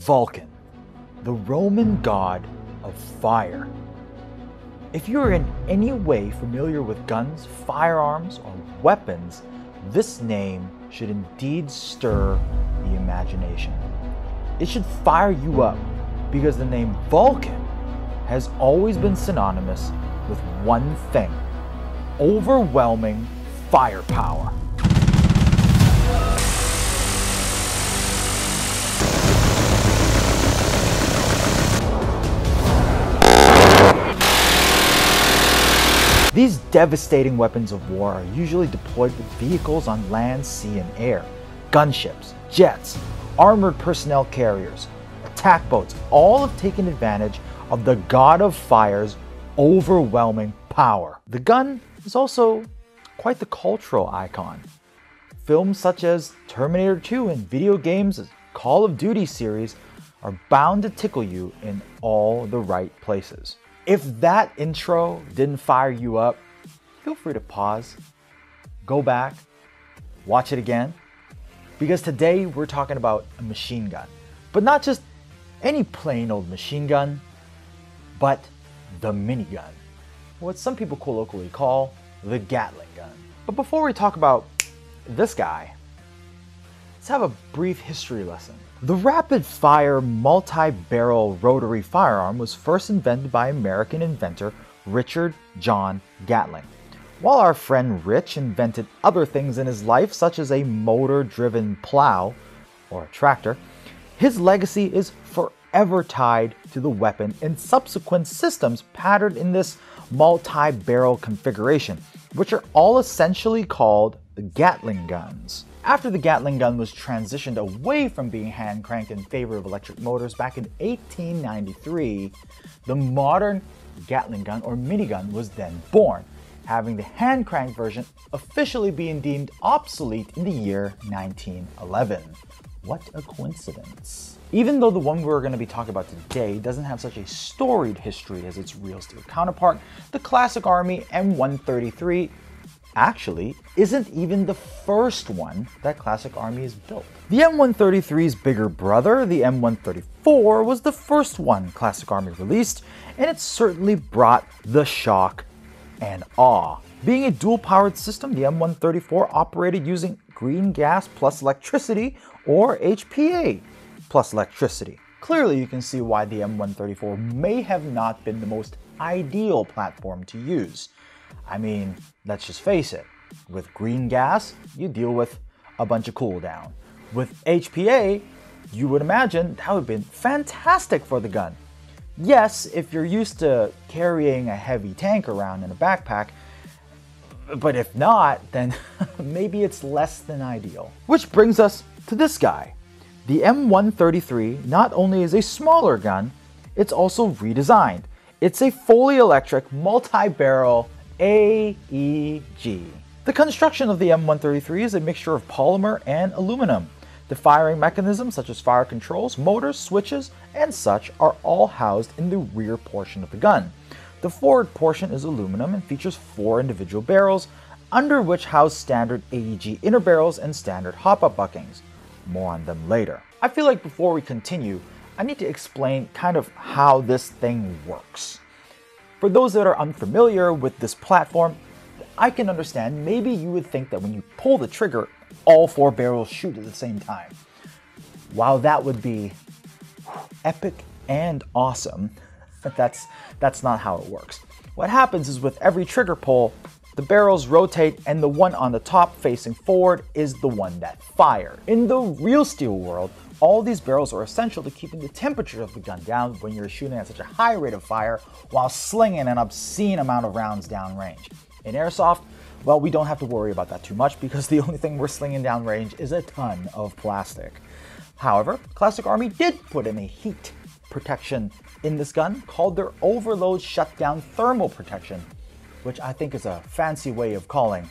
Vulcan, the Roman god of fire. If you are in any way familiar with guns, firearms, or weapons, this name should indeed stir the imagination. It should fire you up because the name Vulcan has always been synonymous with one thing: overwhelming firepower. These devastating weapons of war are usually deployed with vehicles on land, sea, and air. Gunships, jets, armored personnel carriers, attack boats, all have taken advantage of the God of Fire's overwhelming power. The gun is also quite the cultural icon. Films such as Terminator 2 and video games as Call of Duty series are bound to tickle you in all the right places. If that intro didn't fire you up, feel free to pause, go back, watch it again, because today we're talking about a machine gun. But not just any plain old machine gun, but the minigun, what some people colloquially call the Gatling gun. But before we talk about this guy, let's have a brief history lesson. The rapid-fire multi-barrel rotary firearm was first invented by American inventor Richard John Gatling. While our friend Rich invented other things in his life, such as a motor-driven plow or a tractor, his legacy is forever tied to the weapon and subsequent systems patterned in this multi-barrel configuration, which are all essentially called the Gatling guns. After the Gatling gun was transitioned away from being hand-cranked in favor of electric motors back in 1893, the modern Gatling gun or minigun was then born, having the hand-cranked version officially being deemed obsolete in the year 1911. What a coincidence. Even though the one we're going to be talking about today doesn't have such a storied history as its real steel counterpart, the Classic Army M133 actually isn't even the first one that Classic Army has built. The M133's bigger brother, the M134, was the first one Classic Army released, and it certainly brought the shock and awe. Being a dual-powered system, the M134 operated using green gas plus electricity, or HPA plus electricity. Clearly you can see why the M134 may have not been the most ideal platform to use. I mean, let's just face it, with green gas, you deal with a bunch of cooldown. With HPA, you would imagine that would have been fantastic for the gun. Yes, if you're used to carrying a heavy tank around in a backpack, but if not, then maybe it's less than ideal. Which brings us to this guy. The M133 not only is a smaller gun, it's also redesigned. It's a fully electric, multi-barrel AEG. The construction of the M133 is a mixture of polymer and aluminum. The firing mechanisms such as fire controls, motors, switches, and such are all housed in the rear portion of the gun. The forward portion is aluminum and features 4 individual barrels, under which house standard AEG inner barrels and standard hop-up buckings. More on them later. I feel like before we continue, I need to explain kind of how this thing works. For those that are unfamiliar with this platform, I can understand maybe you would think that when you pull the trigger, all 4 barrels shoot at the same time. While that would be epic and awesome, that's not how it works. What happens is with every trigger pull, the barrels rotate and the one on the top facing forward is the one that fires. In the real steel world, all these barrels are essential to keeping the temperature of the gun down when you're shooting at such a high rate of fire while slinging an obscene amount of rounds downrange. In Airsoft, well, we don't have to worry about that too much because the only thing we're slinging downrange is a ton of plastic. However, Classic Army did put in a heat protection in this gun called their Overload Shutdown Thermal Protection, which I think is a fancy way of calling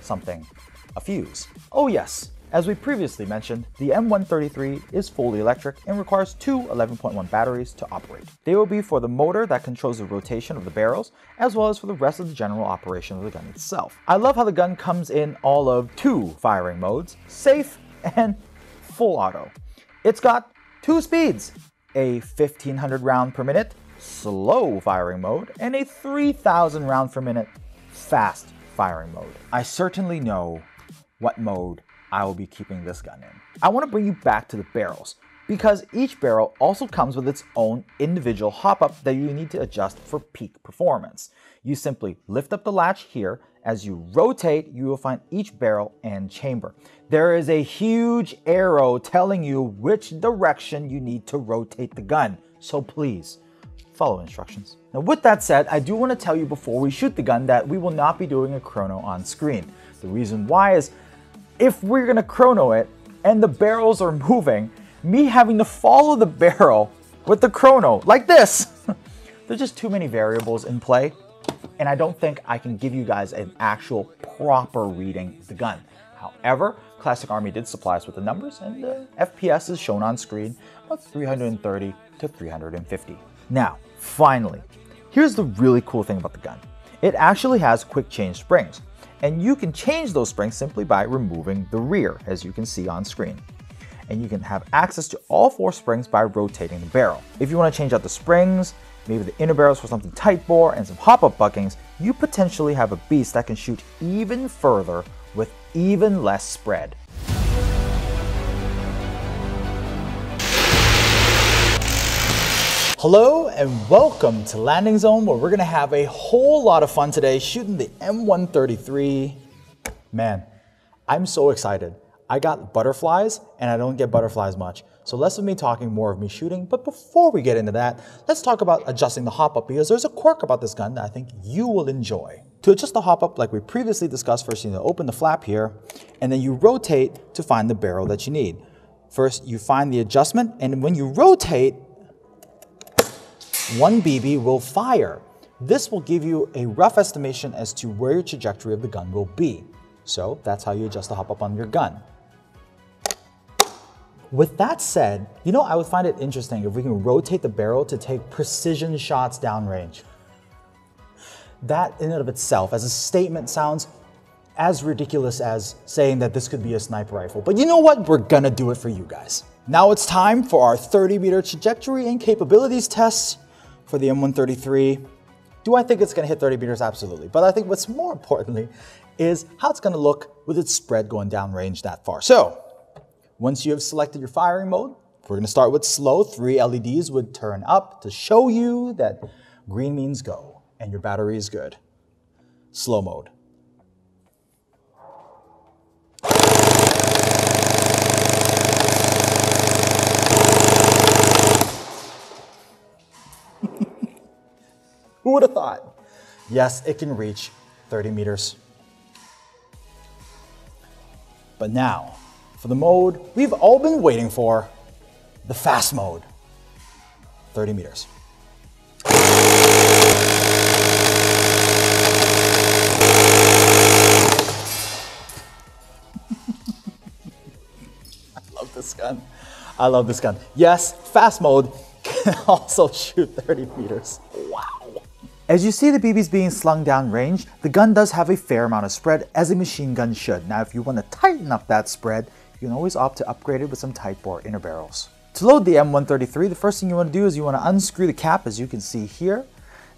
something a fuse. Oh yes, as we previously mentioned, the M133 is fully electric and requires 2 11.1 batteries to operate. They will be for the motor that controls the rotation of the barrels, as well as for the rest of the general operation of the gun itself. I love how the gun comes in all of 2 firing modes, safe and full auto. It's got Two speeds, a 1500 round per minute slow firing mode and a 3000 round per minute fast firing mode. I certainly know what mode I will be keeping this gun in. I want to bring you back to the barrels, because each barrel also comes with its own individual hop-up that you need to adjust for peak performance. You simply lift up the latch here. As you rotate, you will find each barrel and chamber. There is a huge arrow telling you which direction you need to rotate the gun, so please follow instructions. Now with that said, I do want to tell you before we shoot the gun that we will not be doing a chrono on screen. The reason why is if we're going to chrono it and the barrels are moving, me having to follow the barrel with the chrono like this, there's just too many variables in play, and I don't think I can give you guys an actual proper reading of the gun. However, Classic Army did supply us with the numbers, and the FPS is shown on screen, about 330 to 350. Now, finally, here's the really cool thing about the gun. It actually has quick change springs, and you can change those springs simply by removing the rear, as you can see on screen. And you can have access to all 4 springs by rotating the barrel. If you want to change out the springs, maybe the inner barrels for something tight bore and some hop-up buckings, you potentially have a beast that can shoot even further with even less spread. Hello and welcome to Landing Zone, where we're gonna have a whole lot of fun today shooting the M133. Man, I'm so excited. I got butterflies and I don't get butterflies much. So less of me talking, more of me shooting. But before we get into that, let's talk about adjusting the hop-up, because there's a quirk about this gun that I think you will enjoy. To adjust the hop-up, like we previously discussed, first you need to open the flap here, and then you rotate to find the barrel that you need. First, you find the adjustment, and when you rotate, one BB will fire. This will give you a rough estimation as to where your trajectory of the gun will be. So that's how you adjust the hop-up on your gun. With that said, you know, I would find it interesting if we can rotate the barrel to take precision shots downrange. That in and of itself, as a statement, sounds as ridiculous as saying that this could be a sniper rifle. But you know what? We're gonna do it for you guys. Now it's time for our 30-meter trajectory and capabilities tests for the M133. Do I think it's gonna hit 30 meters? Absolutely. But I think what's more importantly is how it's gonna look with its spread going downrange that far. So, once you have selected your firing mode, we're gonna start with slow. 3 LEDs would turn up to show you that green means go and your battery is good. Slow mode. Who would have thought? Yes, it can reach 30 meters. But now, for the mode we've all been waiting for, the fast mode. 30 meters. I love this gun. I love this gun. Yes, fast mode can also shoot 30 meters. Wow. As you see the BBs being slung down range, the gun does have a fair amount of spread, as a machine gun should. Now, if you want to tighten up that spread, you can always opt to upgrade it with some tight bore inner barrels. To load the M133, the first thing you want to do is you want to unscrew the cap, as you can see here.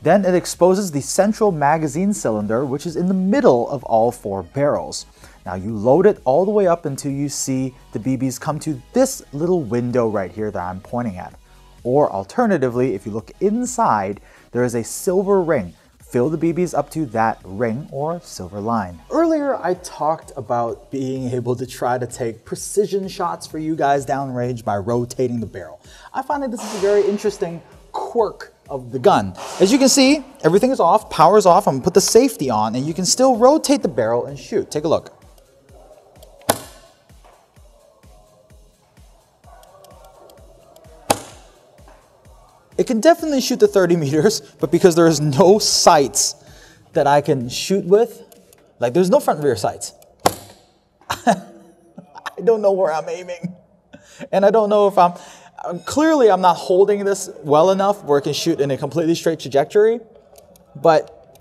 Then it exposes the central magazine cylinder, which is in the middle of all 4 barrels. Now you load it all the way up until you see the BBs come to this little window right here that I'm pointing at. Or alternatively, if you look inside, there is a silver ring. Fill the BBs up to that ring or silver line. Earlier, I talked about being able to try to take precision shots for you guys downrange by rotating the barrel. I find that this is a very interesting quirk of the gun. As you can see, everything is off, power's off. I'm gonna put the safety on, and you can still rotate the barrel and shoot. Take a look. It can definitely shoot to 30 meters, but because there is no sights that I can shoot with, like there's no front and rear sights, I don't know where I'm aiming. And I don't know if clearly I'm not holding this well enough where it can shoot in a completely straight trajectory, but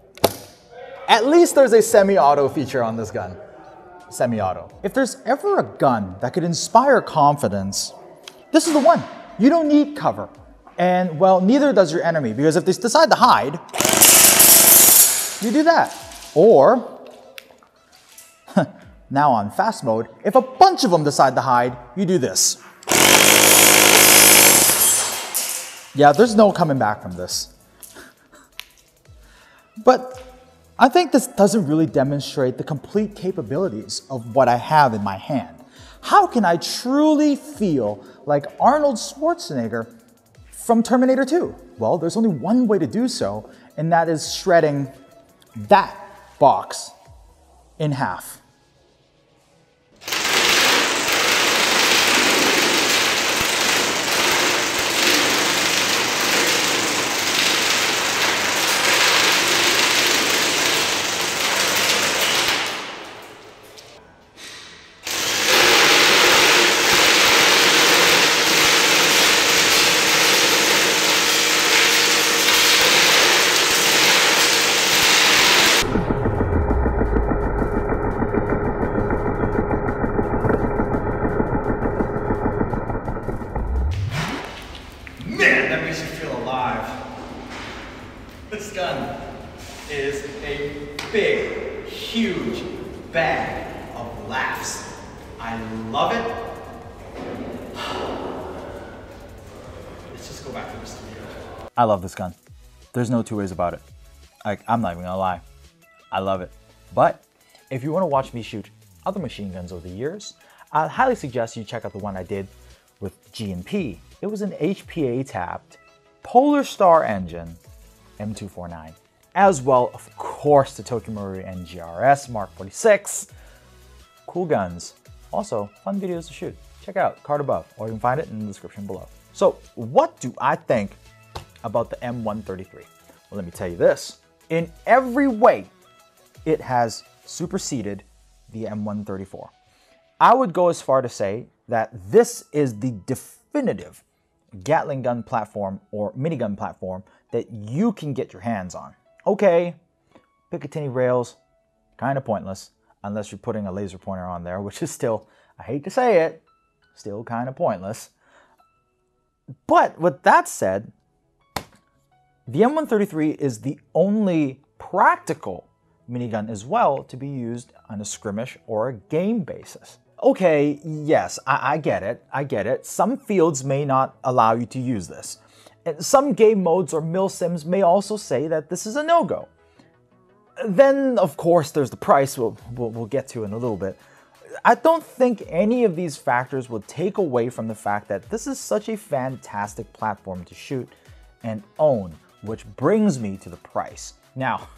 at least there's a semi-auto feature on this gun. Semi-auto. If there's ever a gun that could inspire confidence, this is the one. You don't need cover. And well, neither does your enemy, because if they decide to hide, you do that. Or, now on fast mode, if a bunch of them decide to hide, you do this. Yeah, there's no coming back from this. But I think this doesn't really demonstrate the complete capabilities of what I have in my hand. How can I truly feel like Arnold Schwarzenegger from Terminator 2? Well, there's only one way to do so, and that is shredding that box in half. This gun is a big, huge bag of laughs. I love it. Let's just go back to the studio. I love this gun. There's no two ways about it. I'm not even gonna lie. I love it. But if you want to watch me shoot other machine guns over the years, I'd highly suggest you check out the one I did with G&P. It was an HPA tapped Polar Star engine M249, as well, of course, the Tokyo Marui NGRS Mark 46. Cool guns. Also, fun videos to shoot. Check out card above, or you can find it in the description below. So, what do I think about the M133? Well, let me tell you this. In every way, it has superseded the M134. I would go as far to say that this is the definitive Gatling gun platform or minigun platform that you can get your hands on. Okay, Picatinny rails, kind of pointless, unless you're putting a laser pointer on there, which is still, I hate to say it, still kind of pointless. But with that said, the M133 is the only practical minigun as well to be used on a skirmish or a game basis. Okay, yes, I get it. Some fields may not allow you to use this. And some game modes or milsims may also say that this is a no-go. Then, of course, there's the price we'll get to in a little bit. I don't think any of these factors will take away from the fact that this is such a fantastic platform to shoot and own, which brings me to the price. Now,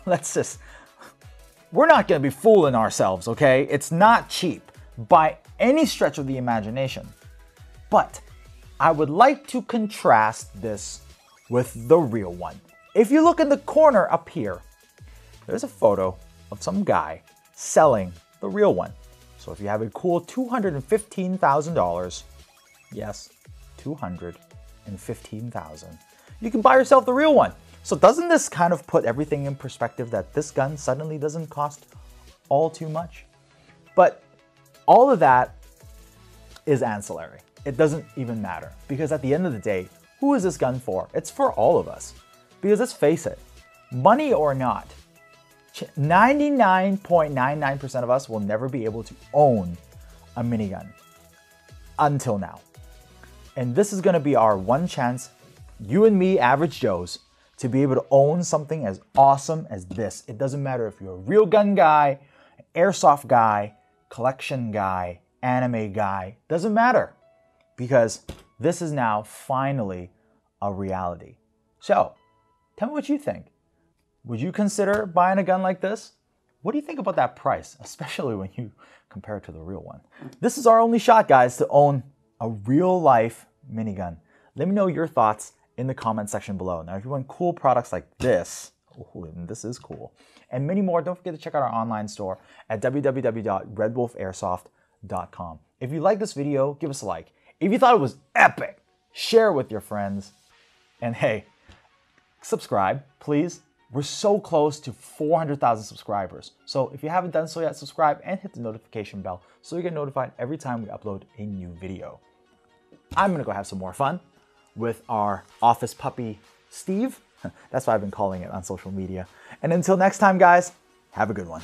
we're not going to be fooling ourselves, okay? It's not cheap by any stretch of the imagination. But I would like to contrast this with the real one. If you look in the corner up here, there's a photo of some guy selling the real one. So if you have a cool $215,000, yes, $215,000, you can buy yourself the real one. So doesn't this kind of put everything in perspective that this gun suddenly doesn't cost all too much? But all of that is ancillary. It doesn't even matter, because at the end of the day, who is this gun for? It's for all of us. Because let's face it, money or not, 99.99% of us will never be able to own a minigun until now. And this is going to be our one chance, you and me, average Joes, to be able to own something as awesome as this. It doesn't matter if you're a real gun guy, an airsoft guy, collection guy, anime guy, doesn't matter, because this is now finally a reality. So, tell me what you think. Would you consider buying a gun like this? What do you think about that price, especially when you compare it to the real one? This is our only shot, guys, to own a real-life minigun. Let me know your thoughts in the comment section below. Now, if you want cool products like this, ooh, this is cool, and many more, don't forget to check out our online store at www.redwolfairsoft.com. If you like this video, give us a like. If you thought it was epic, share it with your friends. And hey, subscribe, please. We're so close to 400,000 subscribers. So if you haven't done so yet, subscribe and hit the notification bell so you get notified every time we upload a new video. I'm gonna go have some more fun. with our office puppy, Steve. That's what I've been calling it on social media. And until next time, guys, have a good one.